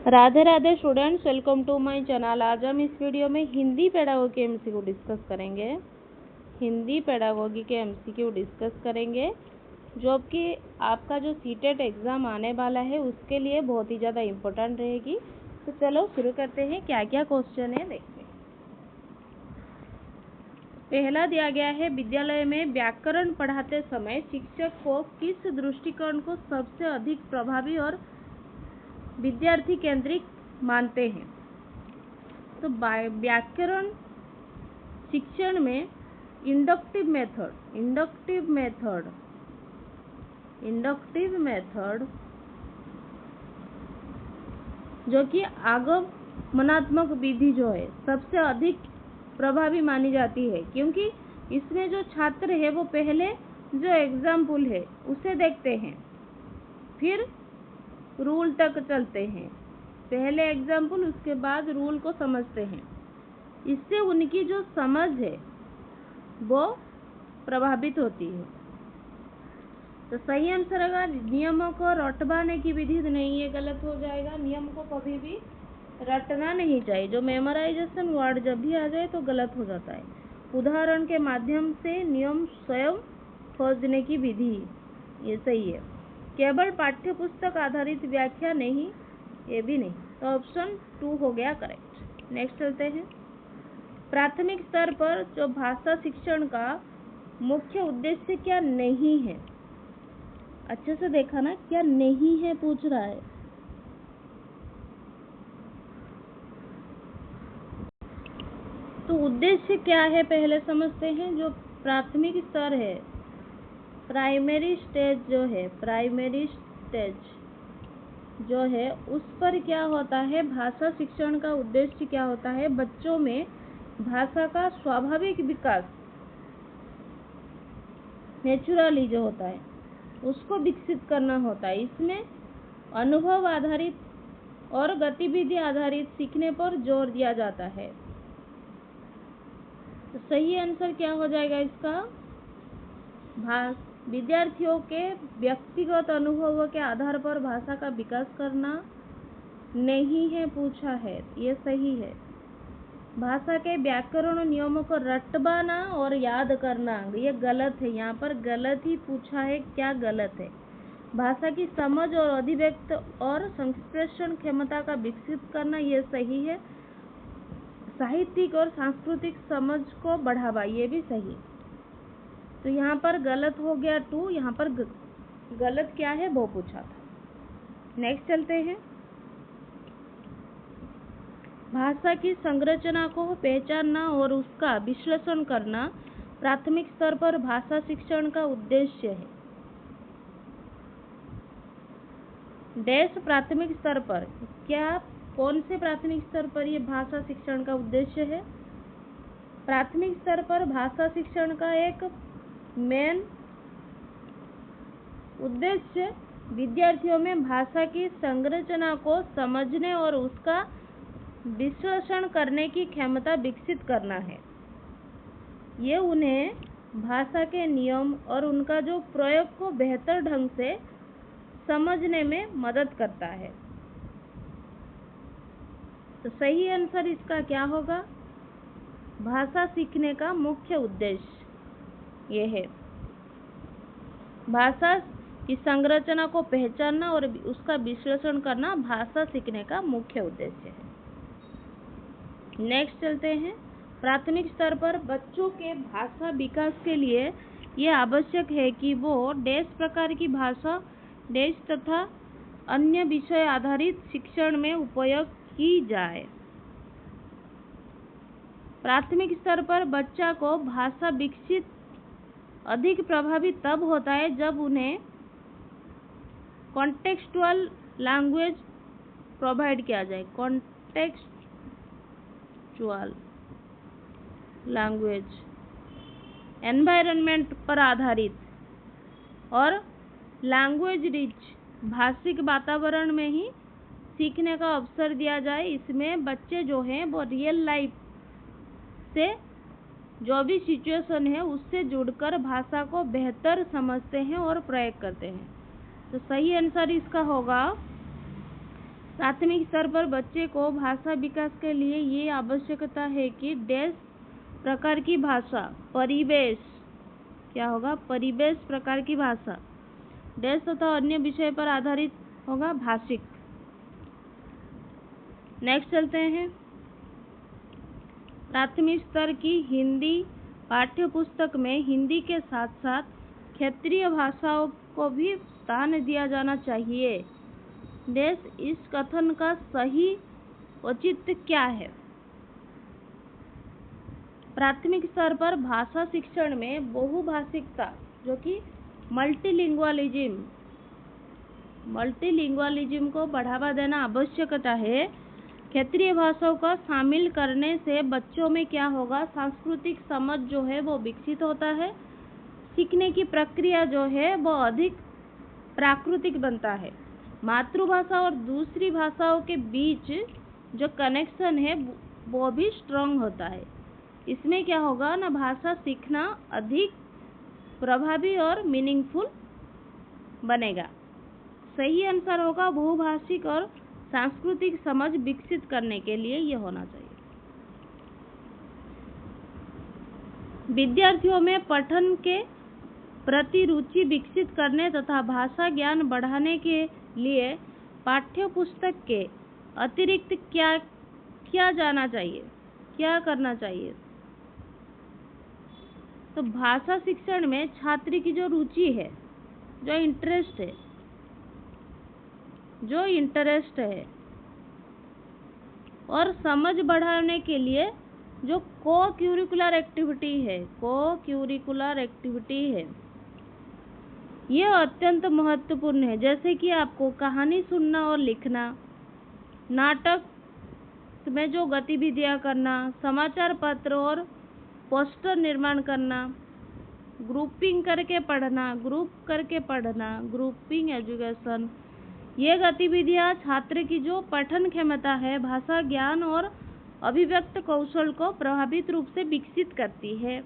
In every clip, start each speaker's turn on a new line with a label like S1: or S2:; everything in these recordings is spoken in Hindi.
S1: Radhe Radhe students, welcome to my channel. आज हम इस वीडियो में हिंदी पेडागोगी के एमसीक्यू डिस्कस करेंगे। हिंदी पेडागोगी के एमसीक्यू डिस्कस करेंगे जो कि आपका जो सीटेट एग्ज़ाम आने वाला है उसके लिए बहुत ही ज़्यादा इम्पोर्टेंट रहेगी। तो चलो शुरू करते हैं, क्या क्या क्वेश्चन है देखते हैं। पहला दिया गया है, विद्यालय में व्याकरण पढ़ाते समय शिक्षक को किस दृष्टिकोण को सबसे अधिक प्रभावी और विद्यार्थी केंद्रित मानते हैं। तो व्याकरण शिक्षण में इंडक्टिव मेथड जो कि आगमनात्मक विधि जो है सबसे अधिक प्रभावी मानी जाती है, क्योंकि इसमें जो छात्र है वो पहले जो एग्जाम्पल है उसे देखते हैं, फिर रूल तक चलते हैं। पहले एग्जाम्पल, उसके बाद रूल को समझते हैं। इससे उनकी जो समझ है वो प्रभावित होती है। तो सही आंसर होगा नियमों को रटवाने की विधि नहीं, ये गलत हो जाएगा। नियम को कभी भी रटना नहीं चाहिए। जो मेमोराइजेशन वर्ड जब भी आ जाए तो गलत हो जाता है। उदाहरण के माध्यम से नियम स्वयं खोजने की विधि, ये सही है। केवल पाठ्यपुस्तक आधारित व्याख्या नहीं, ये भी नहीं। तो ऑप्शन 2 हो गया करेक्ट। नेक्स्ट चलते हैं। प्राथमिक स्तर पर जो भाषा शिक्षण का मुख्य उद्देश्य क्या नहीं है। अच्छे से देखा ना, क्या नहीं है पूछ रहा है। तो उद्देश्य क्या है पहले समझते हैं। जो प्राथमिक स्तर है, प्राइमरी स्टेज जो है उस पर क्या होता है, भाषा शिक्षण का उद्देश्य क्या होता है, बच्चों में भाषा का स्वाभाविक विकास नेचुरली जो होता है उसको विकसित करना होता है। इसमें अनुभव आधारित और गतिविधि आधारित सीखने पर जोर दिया जाता है। तो सही आंसर क्या हो जाएगा इसका, विद्यार्थियों के व्यक्तिगत अनुभवों के आधार पर भाषा का विकास करना नहीं है पूछा है, ये सही है। भाषा के व्याकरण नियमों को रटवाना और याद करना, ये गलत है। यहाँ पर गलत ही पूछा है, क्या गलत है। भाषा की समझ और अभिव्यक्त और संप्रेषण क्षमता का विकसित करना, ये सही है। साहित्यिक और सांस्कृतिक समझ को बढ़ावा, ये भी सही। तो यहाँ पर गलत हो गया 2, यहाँ पर गलत क्या है वो पूछा था। नेक्स्ट चलते हैं। भाषा की संरचना को पहचानना और उसका विश्लेषण करना प्राथमिक स्तर पर भाषा शिक्षण का उद्देश्य है। डैश प्राथमिक स्तर पर, क्या कौन से प्राथमिक स्तर पर ये भाषा शिक्षण का उद्देश्य है। प्राथमिक स्तर पर भाषा शिक्षण का एक मेन उद्देश्य विद्यार्थियों में भाषा की संरचना को समझने और उसका विश्लेषण करने की क्षमता विकसित करना है। ये उन्हें भाषा के नियम और उनका जो प्रयोग को बेहतर ढंग से समझने में मदद करता है। तो सही आंसर इसका क्या होगा, भाषा सीखने का मुख्य उद्देश्य ये है। भाषा की संरचना को पहचानना और उसका विश्लेषण करना भाषा सीखने का मुख्य उद्देश्य है। नेक्स्ट चलते हैं। प्राथमिक स्तर पर बच्चों के भाषा विकास के लिए यह आवश्यक है कि वो डैश प्रकार की भाषा डैश तथा अन्य विषय आधारित शिक्षण में उपयोग की जाए। प्राथमिक स्तर पर बच्चा को भाषा विकसित अधिक प्रभावी तब होता है जब उन्हें कॉन्टेक्सुअल लैंग्वेज प्रोवाइड किया जाए। कॉन्टेक्सुअल लैंग्वेज एनवायरनमेंट पर आधारित और लैंग्वेज रिच भाषिक वातावरण में ही सीखने का अवसर दिया जाए। इसमें बच्चे जो हैं वो रियल लाइफ से जो भी सिचुएशन है उससे जुड़कर भाषा को बेहतर समझते हैं और प्रयोग करते हैं। तो सही आंसर इसका होगा प्राथमिक स्तर पर बच्चे को भाषा विकास के लिए ये आवश्यकता है कि डैश प्रकार की भाषा, परिवेश, क्या होगा, परिवेश प्रकार की भाषा, डैश तथा अन्य विषय पर आधारित होगा, भाषिक। नेक्स्ट चलते हैं। प्राथमिक स्तर की हिंदी पाठ्य पुस्तक में हिंदी के साथ साथ क्षेत्रीय भाषाओं को भी स्थान दिया जाना चाहिए। डैश इस कथन का सही औचित्य क्या है? प्राथमिक स्तर पर भाषा शिक्षण में बहुभाषिकता, जो कि मल्टीलिंगुअलिज्म को बढ़ावा देना आवश्यकता है। क्षेत्रीय भाषाओं का शामिल करने से बच्चों में क्या होगा, सांस्कृतिक समझ जो है वो विकसित होता है। सीखने की प्रक्रिया जो है वो अधिक प्राकृतिक बनता है। मातृभाषा और दूसरी भाषाओं के बीच जो कनेक्शन है वो भी स्ट्रांग होता है। इसमें क्या होगा ना, भाषा सीखना अधिक प्रभावी और मीनिंगफुल बनेगा। सही आंसर होगा बहुभाषिक और सांस्कृतिक समझ विकसित करने के लिए यह होना चाहिए। विद्यार्थियों में पठन के प्रति रुचि विकसित करने तथा भाषा ज्ञान बढ़ाने के लिए पाठ्य पुस्तक के अतिरिक्त क्या करना चाहिए? तो भाषा शिक्षण में छात्र की जो रुचि है, जो इंटरेस्ट है और समझ बढ़ाने के लिए जो को-क्यूरिकुलर एक्टिविटी है, यह अत्यंत महत्वपूर्ण है। जैसे कि आपको कहानी सुनना और लिखना, नाटक में जो गतिविधियां करना, समाचार पत्र और पोस्टर निर्माण करना, ग्रुप करके पढ़ना, ग्रुपिंग एजुकेशन, ये गतिविधियां छात्र की जो पठन क्षमता है, भाषा ज्ञान और अभिव्यक्त कौशल को प्रभावित रूप से विकसित करती है।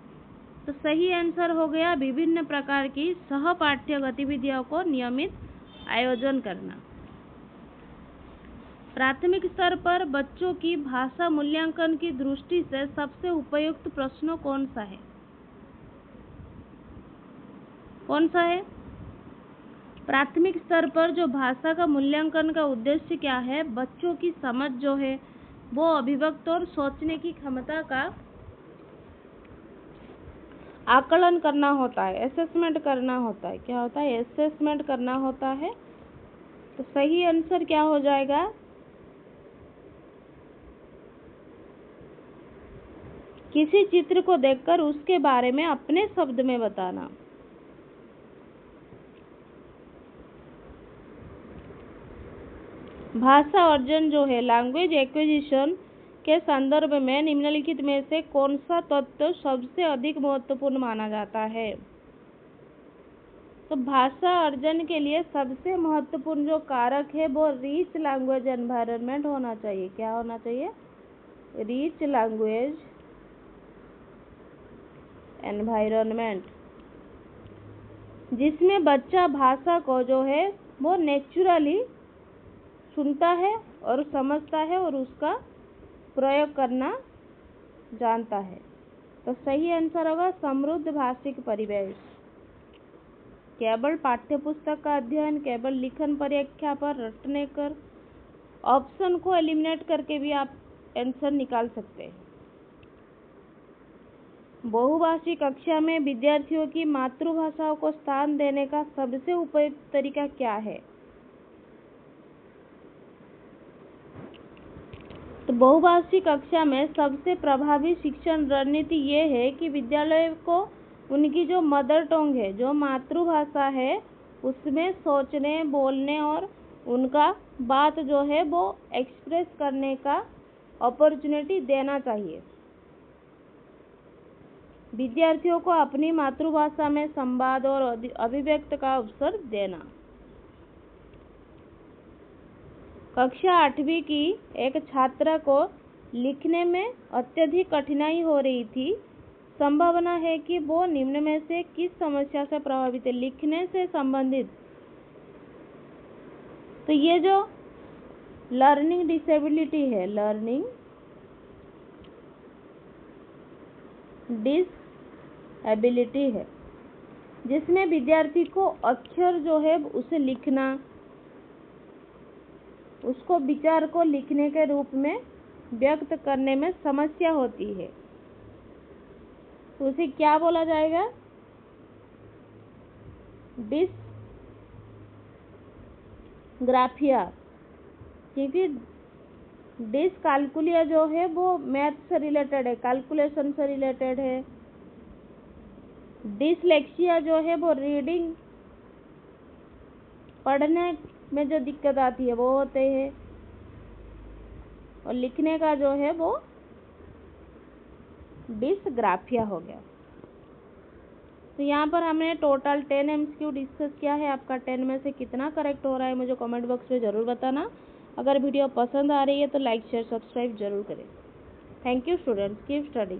S1: तो सही आंसर हो गया विभिन्न प्रकार की सहपाठ्य गतिविधियों को नियमित आयोजन करना। प्राथमिक स्तर पर बच्चों की भाषा मूल्यांकन की दृष्टि से सबसे उपयुक्त प्रश्न कौन सा है? प्राथमिक स्तर पर जो भाषा का मूल्यांकन का उद्देश्य क्या है? बच्चों की समझ जो है वो अभिव्यक्त और सोचने की क्षमता का आकलन करना होता है, असेसमेंट करना होता है। क्या होता है? असेसमेंट करना होता है। तो सही आंसर क्या हो जाएगा? किसी चित्र को देखकर उसके बारे में अपने शब्द में बताना। भाषा अर्जन जो है, लैंग्वेज एक्विजिशन के संदर्भ में निम्नलिखित में से कौन सा तत्व सबसे अधिक महत्वपूर्ण माना जाता है? तो भाषा अर्जन के लिए सबसे महत्वपूर्ण जो कारक है वो रिच लैंग्वेज एनवायरनमेंट होना चाहिए। क्या होना चाहिए? रिच लैंग्वेज एनवायरनमेंट, जिसमें बच्चा भाषा को जो है वो नेचुरली सुनता है और समझता है और उसका प्रयोग करना जानता है। तो सही आंसर होगा समृद्ध भाषिक परिवेश। केवल पाठ्यपुस्तक का अध्ययन, केवल लिखन परीक्षा पर रटने कर ऑप्शन को एलिमिनेट करके भी आप आंसर निकाल सकते हैं। बहुभाषी कक्षा में विद्यार्थियों की मातृभाषाओं को स्थान देने का सबसे उपयुक्त तरीका क्या है? तो बहुभाषी कक्षा में सबसे प्रभावी शिक्षण रणनीति ये है कि विद्यालय को उनकी जो मदर टंग है, जो मातृभाषा है, उसमें सोचने, बोलने और उनका बात जो है वो एक्सप्रेस करने का अपॉर्चुनिटी देना चाहिए। विद्यार्थियों को अपनी मातृभाषा में संवाद और अभिव्यक्त का अवसर देना। कक्षा 8वीं की एक छात्रा को लिखने में अत्यधिक कठिनाई हो रही थी। संभावना है कि वो निम्न में से किस समस्या से प्रभावित है? लिखने से संबंधित। तो ये जो लर्निंग डिसेबिलिटी है, लर्निंग डिसएबिलिटी है, जिसमें विद्यार्थी को अक्षर जो है उसे लिखना, उसको विचार को लिखने के रूप में व्यक्त करने में समस्या होती है, तो उसे क्या बोला जाएगा? डिसग्राफिया। क्योंकि डिसकाल्कुलिया जो है वो मैथ से रिलेटेड है, कैलकुलेशन से रिलेटेड है। डिसलेक्सिया जो है वो रीडिंग, पढ़ने में जो दिक्कत आती है वो होते हैं, और लिखने का जो है वो डिसग्राफिया हो गया। तो यहाँ पर हमने टोटल 10 MCQ डिस्कस किया है। आपका 10 में से कितना करेक्ट हो रहा है मुझे कमेंट बॉक्स में ज़रूर बताना। अगर वीडियो पसंद आ रही है तो लाइक शेयर सब्सक्राइब जरूर करें। Thank you students, keep study.